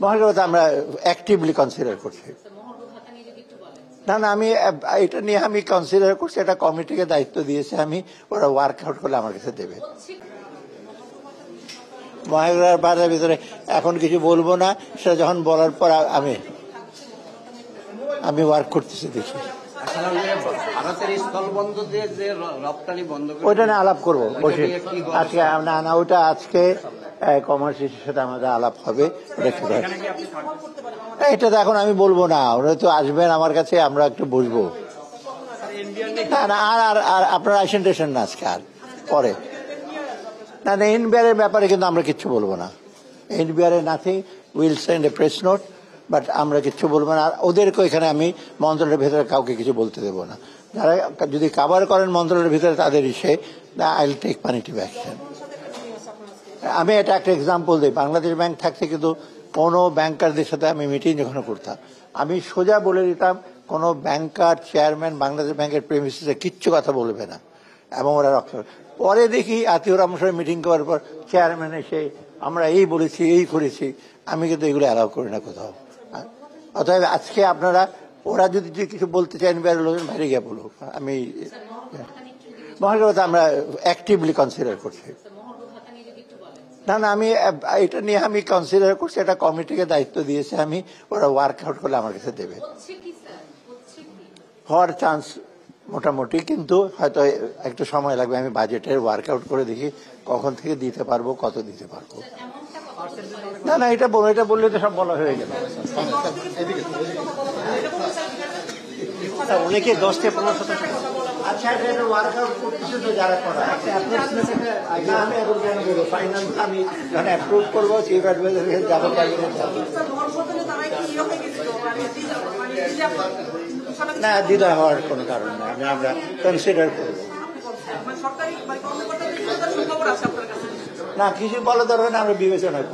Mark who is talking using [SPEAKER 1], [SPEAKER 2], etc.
[SPEAKER 1] মহার্ঘ ভাতা আমরা অ্যাক্টিভলি কনসিডার করছি। না না, আমি এটা নিয়ে আমি কনসিডার করছি, এটা কমিটিকে দায়িত্ব দিয়েছে, আমি ওরা ওয়ার্কআউট করলে আমার কাছে দেবে। মহার্ঘ ভাতার ভিতরে এখন কিছু বলবো না, সেটা যখন বলার পর আমি ওয়ার্ক করতেছি, দেখি ওইটা নিয়ে আলাপ করবো বসে আজকে। না না, ওইটা আজকে কমার্সের সাথে আমাদের আলাপ হবে। এটা তো এখন আমি বলবো না, ওরা তো আসবেন আমার কাছে, আমরা একটু বসবো। না না, আর আপনার আইসেন্টেশন না আজকে, আর পরে না না, এনবিআর এর ব্যাপারে কিন্তু আমরা কিচ্ছু বলবো না। NBR A nothing, will send A press note, but আমরা কিচ্ছু বলবো না। আর ওদেরকে এখানে আমি মন্ত্রণালয়ের ভেতরে কাউকে কিছু বলতে দেবো না। যারা যদি কাভার করেন মন্ত্রণালয়ের ভিতরে তাদের say I will take পানিটিভ action. আমি এটা একটা এক্সাম্পল দিই, বাংলাদেশ ব্যাংক থাকতে কিন্তু কোনো ব্যাংকারদের সাথে আমি মিটিং যখন করতাম, আমি সোজা বলে দিতাম কোনো ব্যাংকার চেয়ারম্যান বাংলাদেশ ব্যাংকের প্রেমিসিসে কিচ্ছু কথা বলবে না, এবং ওরা রক্ষা। পরে দেখি আত্মীয়রা আমার সাথে মিটিং করার পর চেয়ারম্যান এসে আমরা এই বলেছি, এই করেছি। আমি কিন্তু এগুলো অ্যালাউ করি না কোথাও। অতএব আজকে আপনারা, ওরা যদি কিছু বলতে চান বাইরে লোকজন বাইরে গিয়ে বলুক। আমি মহার্ঘ ভাতা আমরা অ্যাক্টিভলি কনসিডার করছি। না না, আমি এটা নিয়ে আমি কনসিডার করছি, এটা কমিটিকে দায়িত্ব দিয়েছে, আমি ওরা ওয়ার্কআউট করলে আমার কাছে দেবে। হওয়ার চান্স মোটামুটি, কিন্তু হয়তো একটু সময় লাগবে। আমি বাজেটের ওয়ার্কআউট করে দেখি কখন থেকে দিতে পারবো, কত দিতে পারবো। না না, এটা বললে তো সব বলা হয়ে গেল।
[SPEAKER 2] অনেকে 10 থেকে 15%।
[SPEAKER 1] আচ্ছা, এটা ওয়ার্কআউট করতেছে তো যারা করা। আমি এখন কেন বলবো, ফাইনাল আমি যখন অ্যাপ্রুভ করবো চিফ অ্যাডভাইজার যাবো। না, দ্বিধা হওয়ার কোনো কারণ নেই, আমরা কনসিডার করবো। না, কিছু বলা দরকার না, আমরা বিবেচনা করবো।